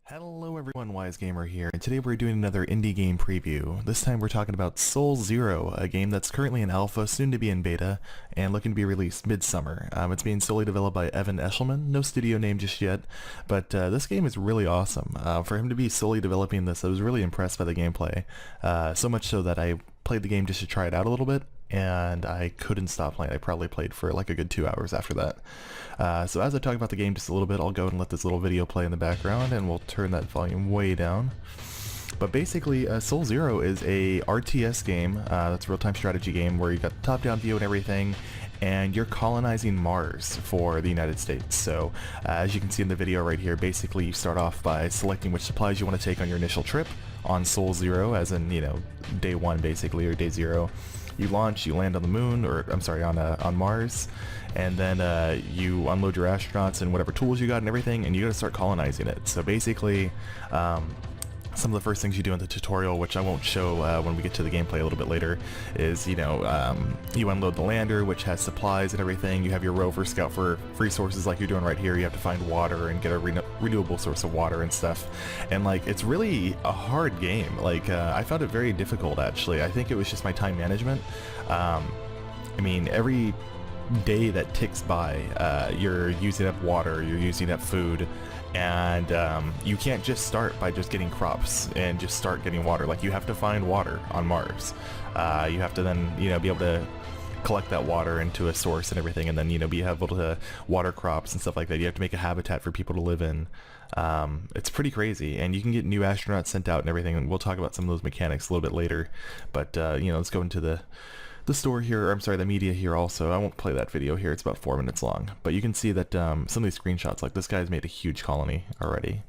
Hello everyone, Wise Gamer here, and today we're doing another indie game preview. This time we're talking about Soul Zero, a game that's currently in alpha, soon to be in beta, and looking to be released midsummer. It's being solely developed by Evan Eshelman, no studio name just yet, but this game is really awesome. For him to be solely developing this, I was really impressed by the gameplay, so much so that I played the game just to try it out a little bit, and I couldn't stop playing. I probably played for like a good 2 hours after that. So as I talk about the game just a little bit, I'll go and let this little video play in the background, and we'll turn that volume way down. But basically, Soul Zero is a RTS game, that's a real-time strategy game where you got top-down view and everything, and you're colonizing Mars for the United States. So as you can see in the video right here, basically you start off by selecting which supplies you want to take on your initial trip on Soul Zero, as in, you know, day one basically, or day zero. You launch, you land on the moon, or I'm sorry, on Mars, and then you unload your astronauts and whatever tools you got and everything, and you gotta start colonizing it. So basically, some of the first things you do in the tutorial, which I won't show when we get to the gameplay a little bit later, is, you know, you unload the lander, which has supplies and everything. You have your rover scout for resources like you're doing right here. You have to find water and get a renewable source of water and stuff. And, like, it's really a hard game. Like, I found it very difficult, actually. I think it was just my time management. I mean, every day that ticks by, you're using up water, you're using up food, and you can't just start by just getting crops and just start getting water. Like, you have to find water on Mars. You have to then, you know, be able to collect that water into a source and everything, and then, you know, be able to water crops and stuff like that. You have to make a habitat for people to live in. It's pretty crazy, and you can get new astronauts sent out and everything, and we'll talk about some of those mechanics a little bit later. But you know, let's go into the store here, or I'm sorry, the media here also. I won't play that video here, it's about 4 minutes long. But you can see that some of these screenshots, like this guy's made a huge colony already.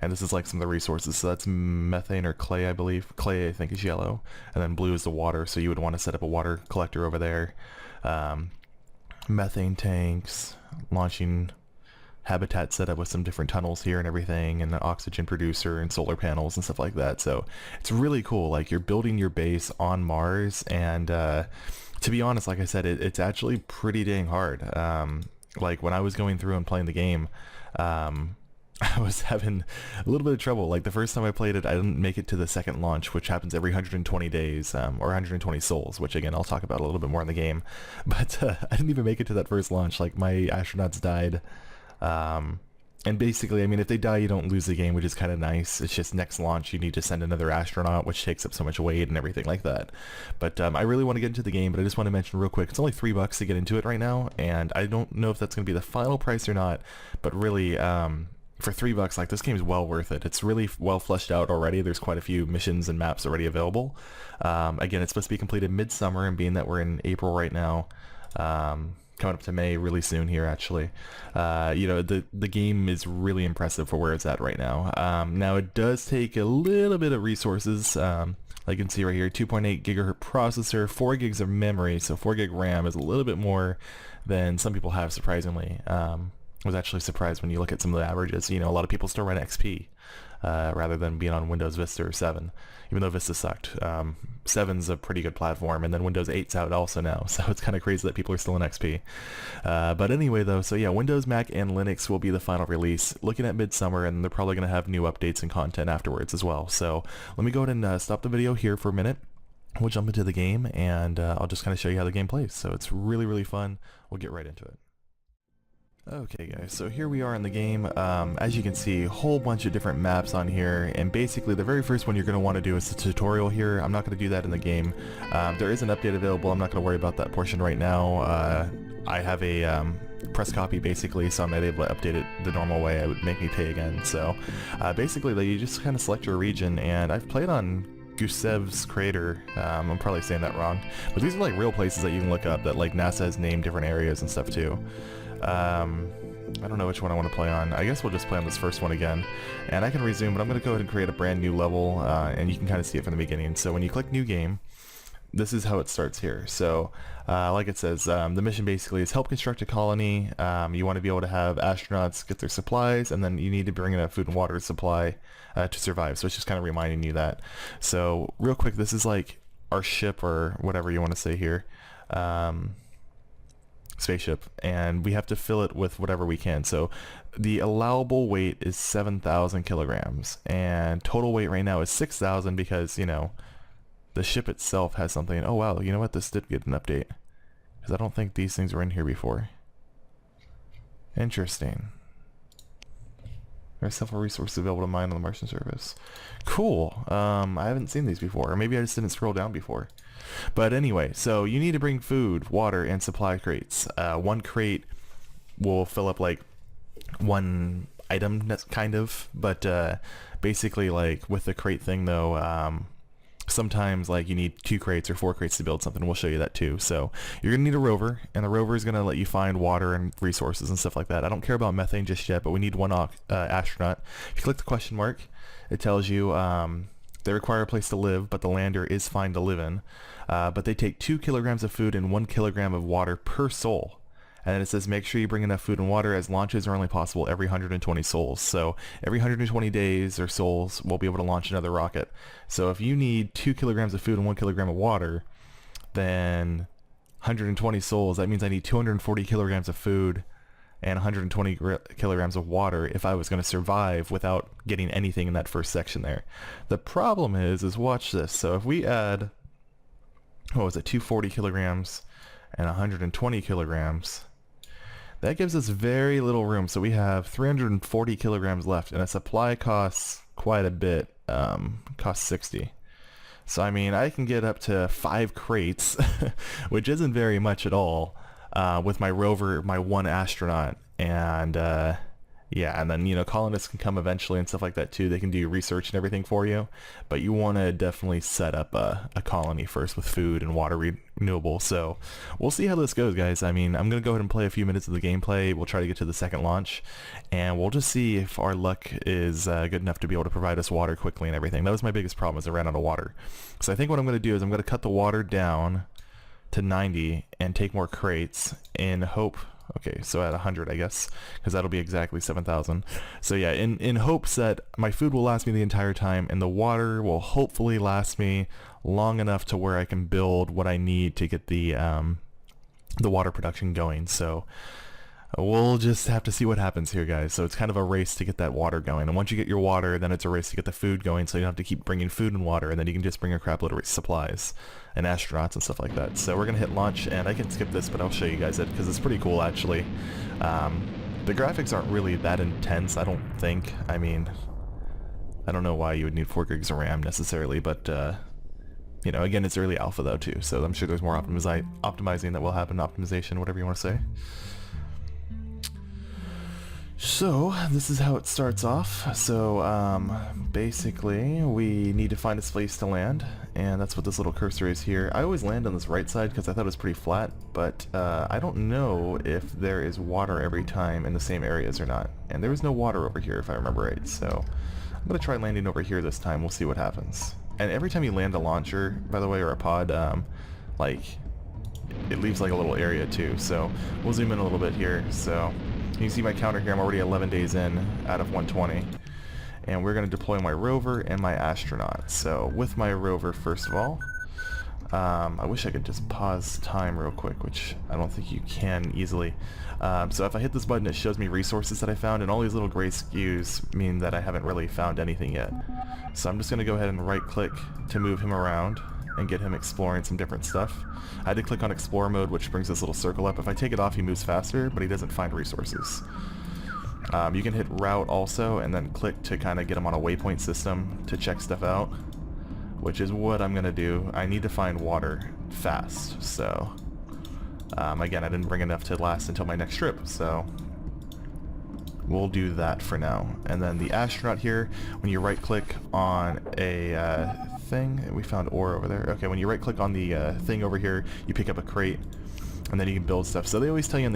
And this is like some of the resources. So that's methane or clay, I believe. Clay, I think, is yellow. And then blue is the water, so you would want to set up a water collector over there. Methane tanks, launching habitat set up with some different tunnels here and everything, and an oxygen producer and solar panels and stuff like that. So it's really cool. Like, you're building your base on Mars, and to be honest, like I said, it's actually pretty dang hard. Like, when I was going through and playing the game, I was having a little bit of trouble. Like, the first time I played it, I didn't make it to the second launch, which happens every 120 days, or 120 souls, which again, I'll talk about a little bit more in the game. But I didn't even make it to that first launch. Like, my astronauts died. And basically, I mean, if they die, you don't lose the game, which is kind of nice. It's just next launch, you need to send another astronaut, which takes up so much weight and everything like that. But I really want to get into the game, but I just want to mention real quick, it's only $3 to get into it right now, and I don't know if that's going to be the final price or not, but really, for $3, like, this game is well worth it. It's really well fleshed out already. There's quite a few missions and maps already available. Again, it's supposed to be completed midsummer, and being that we're in April right now, coming up to May really soon here, actually. You know, the game is really impressive for where it's at right now. Now, it does take a little bit of resources. Like you can see right here, 2.8 gigahertz processor, 4 gigs of memory, so 4 gig RAM is a little bit more than some people have, surprisingly. I was actually surprised when you look at some of the averages. You know, a lot of people still run XP rather than being on Windows Vista or 7, even though Vista sucked. 7's a pretty good platform, and then Windows 8's out also now, so it's kind of crazy that people are still in XP. But anyway, though, so yeah, Windows, Mac, and Linux will be the final release, looking at midsummer, and they're probably going to have new updates and content afterwards as well. So let me go ahead and stop the video here for a minute. We'll jump into the game, and I'll just kind of show you how the game plays. So it's really, really fun. We'll get right into it. Okay guys, so here we are in the game. As you can see, a whole bunch of different maps on here, and basically the very first one you're going to want to do is the tutorial here. I'm not going to do that in the game. There is an update available. I'm not going to worry about that portion right now. I have a press copy basically, so I'm not able to update it the normal way. It would make me pay again. So basically you just kind of select your region, and I've played on Gusev's crater. I'm probably saying that wrong, but these are like real places that you can look up that, like, NASA has named different areas and stuff too. I don't know which one I want to play on. I guess we'll just play on this first one again, and I can resume, but I'm going to go ahead and create a brand new level, and you can kind of see it from the beginning. So when you click new game, this is how it starts here. So like it says, the mission basically is help construct a colony. You want to be able to have astronauts get their supplies, and then you need to bring in a food and water supply to survive. So it's just kind of reminding you that. So real quick, this is like our ship, or whatever you want to say here. spaceship, and we have to fill it with whatever we can. So the allowable weight is 7,000 kilograms, and total weight right now is 6,000 because, you know, the ship itself has something. Oh wow, you know what? This did get an update, because I don't think these things were in here before. Interesting. There are several resources available to mine on the Martian surface. Cool. I haven't seen these before, or maybe I just didn't scroll down before. But anyway, so you need to bring food, water, and supply crates. One crate will fill up like one item, kind of. But basically, like with the crate thing though, sometimes like you need 2 crates or 4 crates to build something. We'll show you that too. So you're gonna need a rover, and the rover is gonna let you find water and resources and stuff like that. I don't care about methane just yet, but we need one astronaut. If you click the question mark, it tells you they require a place to live, but the lander is fine to live in. But they take 2 kilograms of food and 1 kilogram of water per soul. And then it says make sure you bring enough food and water, as launches are only possible every 120 souls. So every 120 days or souls, we'll be able to launch another rocket. So if you need 2 kilograms of food and 1 kilogram of water, then 120 souls, that means I need 240 kilograms of food and 120 kilograms of water if I was going to survive without getting anything in that first section there. The problem is watch this. So if we add, what was it, 240 kilograms and 120 kilograms, that gives us very little room. So we have 340 kilograms left, and a supply costs quite a bit, costs 60. So I mean, I can get up to 5 crates, which isn't very much at all, with my rover, my 1 astronaut, and yeah, and then, you know, colonists can come eventually and stuff like that too. They can do research and everything for you, but you want to definitely set up a colony first with food and water renewable. So we'll see how this goes, guys. I mean, I'm going to go ahead and play a few minutes of the gameplay. We'll try to get to the second launch, and we'll just see if our luck is good enough to be able to provide us water quickly and everything. That was my biggest problem, is I ran out of water. So I think what I'm going to do is I'm going to cut the water down to 90 and take more crates in hope. Okay, so at 100, I guess, because that'll be exactly 7,000. So yeah, in hopes that my food will last me the entire time, and the water will hopefully last me long enough to where I can build what I need to get the water production going. So we'll just have to see what happens here, guys. So it's kind of a race to get that water going, and once you get your water, then it's a race to get the food going, so you don't have to keep bringing food and water, and then you can just bring a crap load of supplies and astronauts and stuff like that. So we're gonna hit launch, and I can skip this, but I'll show you guys it because it's pretty cool actually. The graphics aren't really that intense, I don't think. I mean, I don't know why you would need 4 gigs of RAM necessarily, but you know, again, it's early alpha though too, so I'm sure there's more optimizing that will happen, optimization, whatever you want to say. So this is how it starts off. So basically we need to find a place to land, and that's what this little cursor is here. I always land on this right side because I thought it was pretty flat, but I don't know if there is water every time in the same areas or not. And there was no water over here if I remember right, so I'm going to try landing over here this time. We'll see what happens. And every time you land a launcher, by the way, or a pod, like, it leaves like a little area too. So we'll zoom in a little bit here. So you can see my counter here, I'm already 11 days in out of 120. And we're going to deploy my rover and my astronaut. So with my rover, first of all, I wish I could just pause time real quick, which I don't think you can easily. So if I hit this button, it shows me resources that I found, and all these little gray skews mean that I haven't really found anything yet. So I'm just going to go ahead and right click to move him around and get him exploring some different stuff. I had to click on Explore mode, which brings this little circle up. If I take it off, he moves faster, but he doesn't find resources. You can hit Route also, and then click to kind of get him on a waypoint system to check stuff out, which is what I'm going to do. I need to find water fast, so again, I didn't bring enough to last until my next trip, so we'll do that for now. And then the astronaut here, when you right click on a thing, we found ore over there. Okay, when you right click on the thing over here, you pick up a crate, and then you can build stuff. So they always tell you in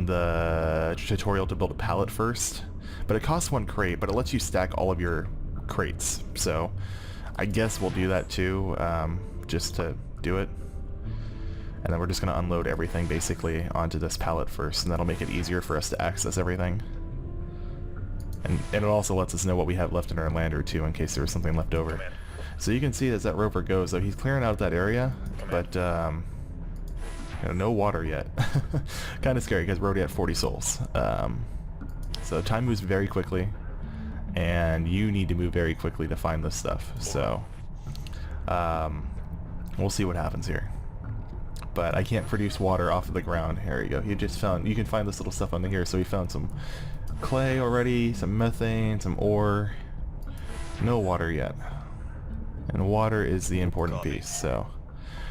the tutorial to build a pallet first, but it costs 1 crate, but it lets you stack all of your crates. So I guess we'll do that too, just to do it. And then we're just going to unload everything basically onto this pallet first, and that'll make it easier for us to access everything. And it also lets us know what we have left in our lander too, in case there was something left over. So you can see as that rover goes, though he's clearing out that area, but You know, no water yet. Kind of scary because we're already at 40 souls. So time moves very quickly, and you need to move very quickly to find this stuff. So we'll see what happens here. But I can't produce water off of the ground. Here you go. You can find this little stuff under here. So we found some clay already, some methane, some ore. No water yet. And water is the important piece. So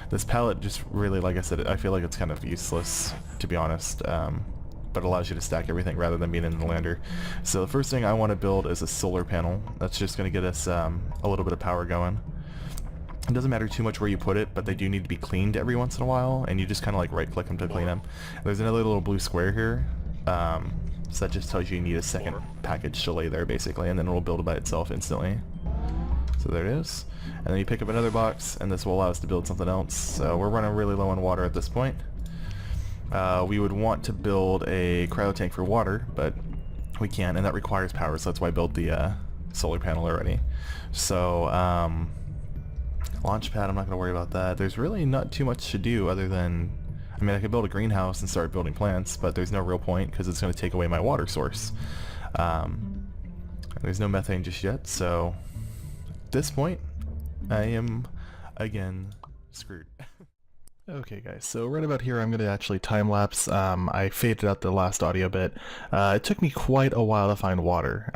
this pallet just really, like I said, I feel like it's kind of useless, to be honest. But allows you to stack everything rather than being in the lander. So the first thing I want to build is a solar panel. That's just going to get us a little bit of power going. It doesn't matter too much where you put it, but they do need to be cleaned every once in a while, and you just kind of like right click them to clean them. There's another little blue square here, so that just tells you need a second package to lay there basically, and then it'll build it by itself instantly. So there it is. And then you pick up another box, and this will allow us to build something else. So we're running really low on water at this point. We would want to build a cryo tank for water, but we can't, and that requires power, so that's why I built the solar panel already. So launch pad, I'm not going to worry about that. There's really not too much to do other than, I mean, I could build a greenhouse and start building plants, but there's no real point because it's going to take away my water source. There's no methane just yet, so at this point I am again screwed. Okay guys, so right about here I'm going to actually time-lapse. I faded out the last audio bit. It took me quite a while to find water.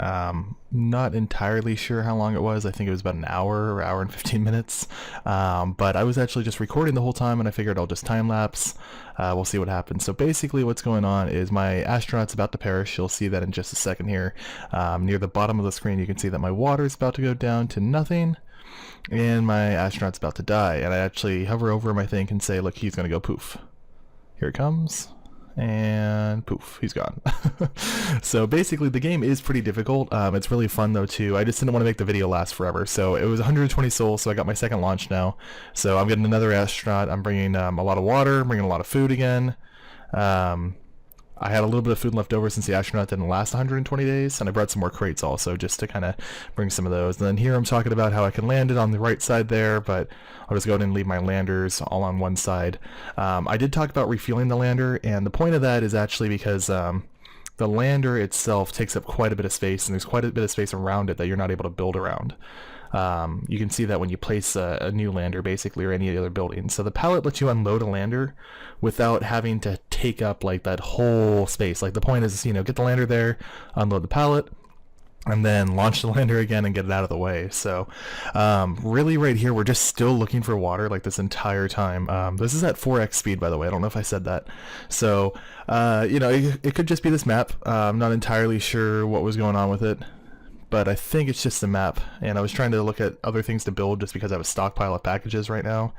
Not entirely sure how long it was. I think it was about an hour or hour and 15 minutes. But I was actually just recording the whole time, and I figured I'll just time-lapse. We'll see what happens. So basically what's going on is my astronaut's about to perish. You'll see that in just a second here. Near the bottom of the screen you can see that my water is about to go down to nothing. And my astronaut's about to die, and I actually hover over my thing and say, look, he's gonna go poof. Here it comes, and poof, he's gone. So basically the game is pretty difficult. It's really fun though too. I just didn't want to make the video last forever, so it was 120 souls, so I got my second launch now. So I'm getting another astronaut. I'm bringing a lot of water, I'm bringing a lot of food again. I had a little bit of food left over since the astronaut didn't last 120 days, and I brought some more crates also just to kind of bring some of those. And then here I'm talking about how I can land it on the right side there, but I'll just go ahead and leave my landers all on one side. I did talk about refueling the lander, and the point of that is actually because the lander itself takes up quite a bit of space, and there's quite a bit of space around it that you're not able to build around. You can see that when you place a new lander basically, or any other building. So the pallet lets you unload a lander without having to take up like that whole space. Like the point is, you know, get the lander there, unload the pallet, and then launch the lander again and get it out of the way. So really right here we're just still looking for water like this entire time. This is at 4x speed, by the way. I don't know if I said that. So you know, it could just be this map. I'm not entirely sure what was going on with it, but I think it's just the map, and I was trying to look at other things to build just because I have a stockpile of packages right now,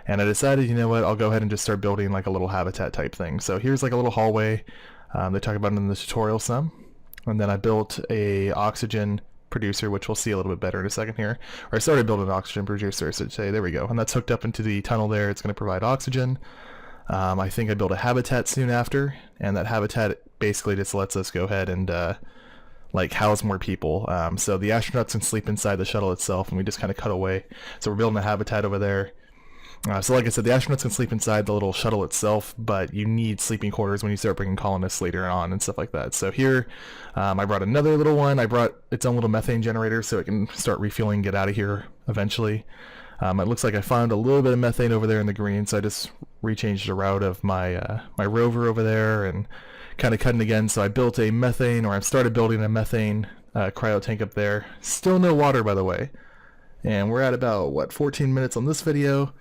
and I decided, you know what, I'll go ahead and just start building like a little habitat type thing. So here's like a little hallway. They talk about it in the tutorial some, and then I built a oxygen producer, which we'll see a little bit better in a second here. Or I started building an oxygen producer, so say, there we go, and that's hooked up into the tunnel there. It's going to provide oxygen. I think I built a habitat soon after, and that habitat basically just lets us go ahead and like house more people. So the astronauts can sleep inside the shuttle itself, and we just kind of cut away. So we're building a habitat over there. So like I said, the astronauts can sleep inside the little shuttle itself, but you need sleeping quarters when you start bringing colonists later on and stuff like that. So here, I brought another little one. I brought its own little methane generator so it can start refueling and get out of here eventually. It looks like I found a little bit of methane over there in the green, so I just rechanged the route of my my rover over there and kind of cutting again. So I built a methane, or I've started building a methane cryo tank up there. Still no water, by the way. And we're at about, what, 14 minutes on this video.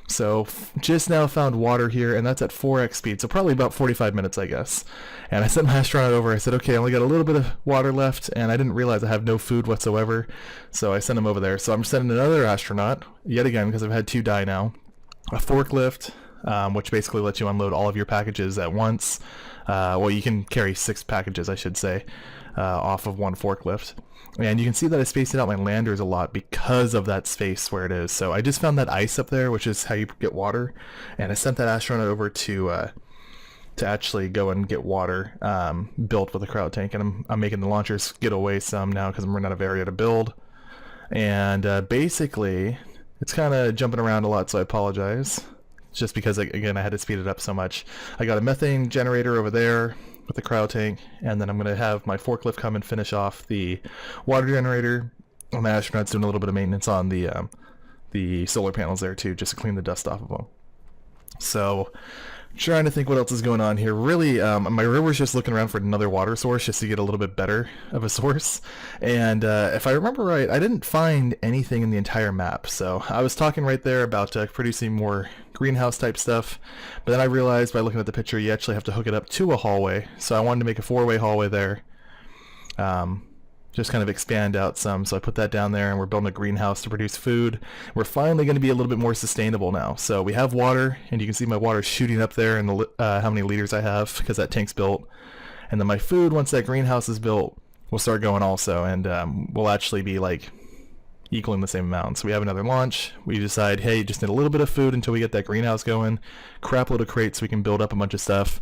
So just now found water here, and that's at 4x speed, so probably about 45 minutes, I guess. And I sent my astronaut over. I said, okay, I only got a little bit of water left, and I didn't realize I have no food whatsoever, so I sent him over there. So I'm sending another astronaut, yet again, because I've had 2 die now. A forklift, which basically lets you unload all of your packages at once. Well, you can carry 6 packages, I should say, off of one forklift. And you can see that I spaced out my landers a lot because of that space where it is. So I just found that ice up there, which is how you get water, and I sent that astronaut over to actually go and get water built with a cryo tank. And I'm making the launchers get away some now because I'm running out of area to build. And basically, it's kind of jumping around a lot, so I apologize. just because, again, I had to speed it up so much. I got a methane generator over there with the cryo tank, and then I'm going to have my forklift come and finish off the water generator. And my astronaut's doing a little bit of maintenance on the solar panels there too, just to clean the dust off of them. So trying to think what else is going on here. Really, my river's just looking around for another water source just to get a little bit better of a source. And if I remember right, I didn't find anything in the entire map. So I was talking right there about producing more greenhouse type stuff, but then I realized by looking at the picture, you actually have to hook it up to a hallway. So I wanted to make a 4-way hallway there. Just kind of expand out some, so I put that down there, and we're building a greenhouse to produce food. We're finally going to be a little bit more sustainable now. So we have water, and you can see my water shooting up there, and how many liters I have, because that tank's built. And then my food, once that greenhouse is built, will start going also, and we'll actually be like equaling the same amount. So we have another launch. We decide, hey, just need a little bit of food until we get that greenhouse going. Crap load of crates so we can build up a bunch of stuff.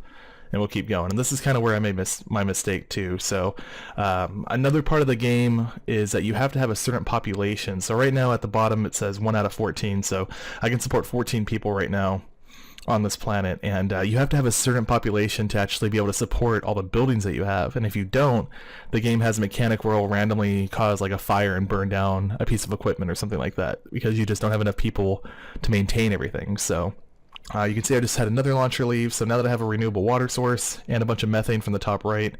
And we'll keep going. And this is kind of where I made my mistake too. So another part of the game is that you have to have a certain population. So right now at the bottom it says 1 out of 14. So I can support 14 people right now on this planet. And you have to have a certain population to actually be able to support all the buildings that you have. And if you don't, the game has a mechanic where it'll randomly cause like a fire and burn down a piece of equipment or something like that, because you just don't have enough people to maintain everything. So you can see I just had another launcher leave, so now that I have a renewable water source and a bunch of methane from the top right,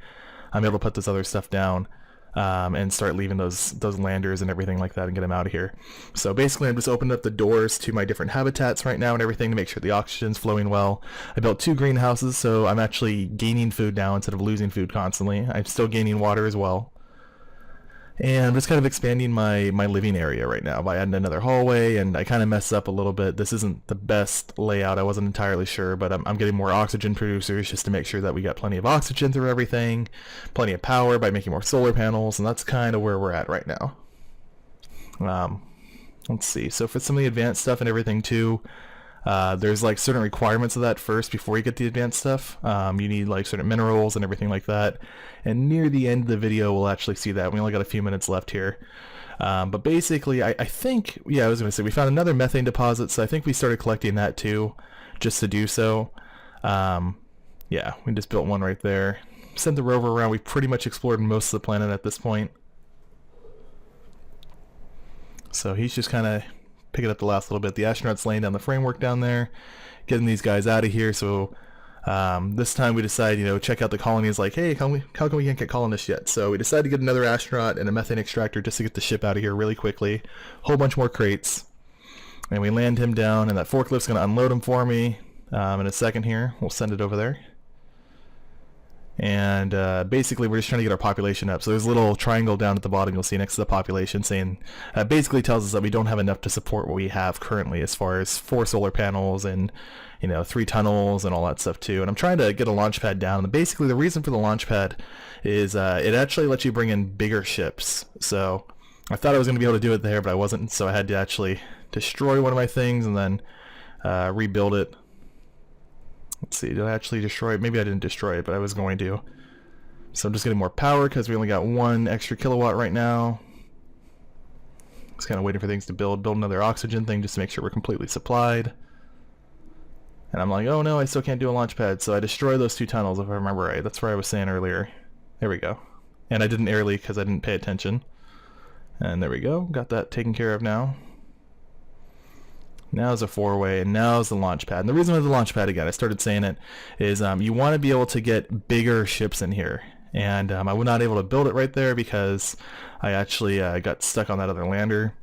I'm able to put this other stuff down and start leaving those landers and everything like that and get them out of here. So basically I'm just opening up the doors to my different habitats right now and everything to make sure the oxygen's flowing well. I built 2 greenhouses, so I'm actually gaining food now instead of losing food constantly. I'm still gaining water as well. And I'm just kind of expanding my living area right now by adding another hallway, and I kind of messed up a little bit. This isn't the best layout, I wasn't entirely sure, but I'm getting more oxygen producers just to make sure that we got plenty of oxygen through everything, plenty of power by making more solar panels, and that's kind of where we're at right now. Let's see, so for some of the advanced stuff and everything too, there's like certain requirements of that first before you get the advanced stuff. You need like certain minerals and everything like that. And near the end of the video, we'll actually see that. We only got a few minutes left here. But basically, I think, yeah, I was going to say, we found another methane deposit, so I think we started collecting that too, just to do so. Yeah, we just built one right there. Sent the rover around. We've pretty much explored most of the planet at this point. So he's just kind of picking up the last little bit. The astronaut's laying down the framework down there, getting these guys out of here. So this time we decide, check out the colonies, like, hey, how come we can't get colonists yet? So we decided to get another astronaut and a methane extractor just to get the ship out of here really quickly. Whole bunch more crates. And we land him down, and that forklift's going to unload him for me in a second here. We'll send it over there. And basically we're just trying to get our population up. So there's a little triangle down at the bottom you'll see next to the population saying, basically tells us that we don't have enough to support what we have currently as far as 4 solar panels and 3 tunnels and all that stuff too. And I'm trying to get a launch pad down. And basically the reason for the launch pad is it actually lets you bring in bigger ships. So I thought I was going to be able to do it there, but I wasn't. So I had to actually destroy one of my things and then rebuild it. Let's see, did I actually destroy it? Maybe I didn't destroy it, but I was going to. So I'm just getting more power because we only got 1 extra kilowatt right now. Just kind of waiting for things to build another oxygen thing just to make sure we're completely supplied. And I'm like, oh no, I still can't do a launch pad. So I destroy those 2 tunnels if I remember right. That's where I was saying earlier. There we go. And I didn't air leak because I didn't pay attention. And there we go. Got that taken care of now. Now's a 4-way, and now's the launch pad. And the reason why the launch pad, again, I started saying it, is you want to be able to get bigger ships in here. And I was not able to build it right there because I actually got stuck on that other lander.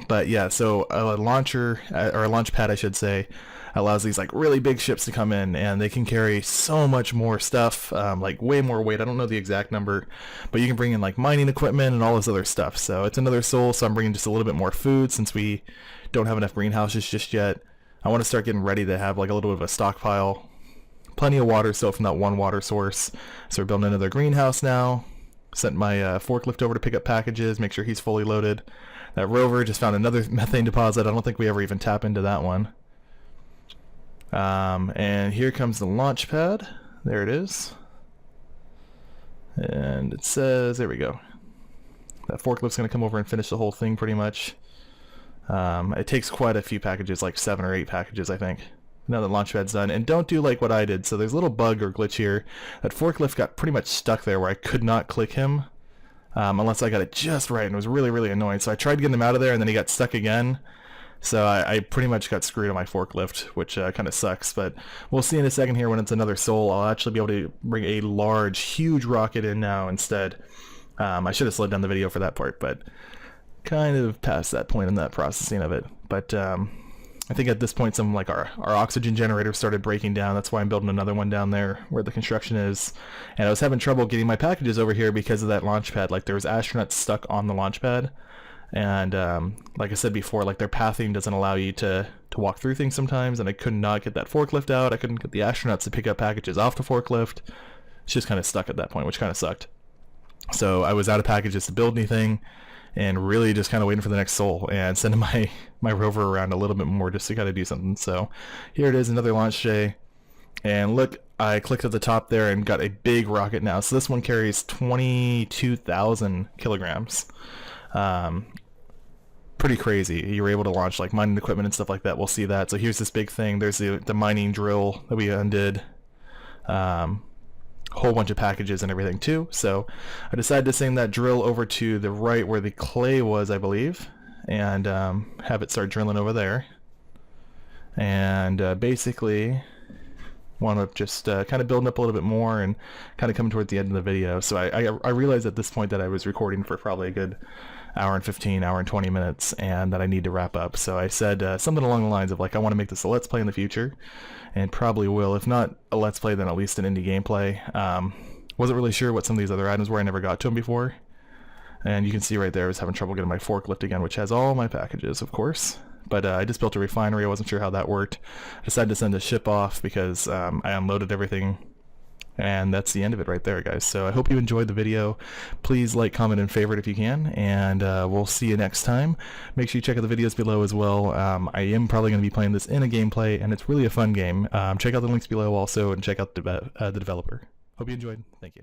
But yeah, so a launcher, or a launch pad I should say, allows these like really big ships to come in, and they can carry so much more stuff, like way more weight. I don't know the exact number, but you can bring in like mining equipment and all this other stuff. So it's another soul, so I'm bringing just a little bit more food since we don't have enough greenhouses just yet. I want to start getting ready to have like a little bit of a stockpile. Plenty of water still from that 1 water source. So we're building another greenhouse now. Sent my forklift over to pick up packages, make sure he's fully loaded. That rover just found another methane deposit. I don't think we ever even tap into that one. And here comes the launch pad. There it is. And it says, there we go. That forklift's going to come over and finish the whole thing pretty much. It takes quite a few packages, like 7 or 8 packages, I think. Now that launch pad's done. And don't do like what I did. So there's a little bug or glitch here. That forklift got pretty much stuck there where I could not click him unless I got it just right, and it was really, really annoying. So I tried getting him out of there, and then he got stuck again. So I pretty much got screwed on my forklift, which kind of sucks. But we'll see in a second here when it's another soul. I'll actually be able to bring a large, huge rocket in now instead. I should have slowed down the video for that part, but kind of past that point in that processing of it. But I think at this point some like our oxygen generator started breaking down. That's why I'm building another one down there where the construction is. And I was having trouble getting my packages over here because of that launch pad. Like there was astronauts stuck on the launch pad. And like I said before, like their pathing doesn't allow you to walk through things sometimes, and I could not get that forklift out. I couldn't get the astronauts to pick up packages off the forklift. It's just kind of stuck at that point, which kind of sucked. So I was out of packages to build anything, and really just kind of waiting for the next soul and sending my rover around a little bit more just to kind of do something. So here it is, another launch day. And look, I clicked at the top there and got a big rocket now. So this one carries 22,000 kilograms. Pretty crazy. You were able to launch like mining equipment and stuff like that. We'll see that. So here's this big thing. There's the mining drill that we undid. Whole bunch of packages and everything too. So I decided to send that drill over to the right where the clay was, I believe, and have it start drilling over there. And basically want to just kind of building up a little bit more and kind of coming toward the end of the video. So I realized at this point that I was recording for probably a good hour and 15, hour and 20 minutes, and that I need to wrap up. So I said something along the lines of like, I want to make this a Let's Play in the future, and probably will. If not a Let's Play, then at least an indie gameplay. Wasn't really sure what some of these other items were. I never got to them before. And you can see right there I was having trouble getting my forklift again, which has all my packages, of course. But I just built a refinery. I wasn't sure how that worked. I decided to send a ship off because I unloaded everything. And that's the end of it right there, guys. So I hope you enjoyed the video. Please like, comment, and favorite if you can. And we'll see you next time. Make sure you check out the videos below as well. I am probably going to be playing this in a gameplay, and it's really a fun game. Check out the links below also, and check out the developer. Hope you enjoyed. Thank you.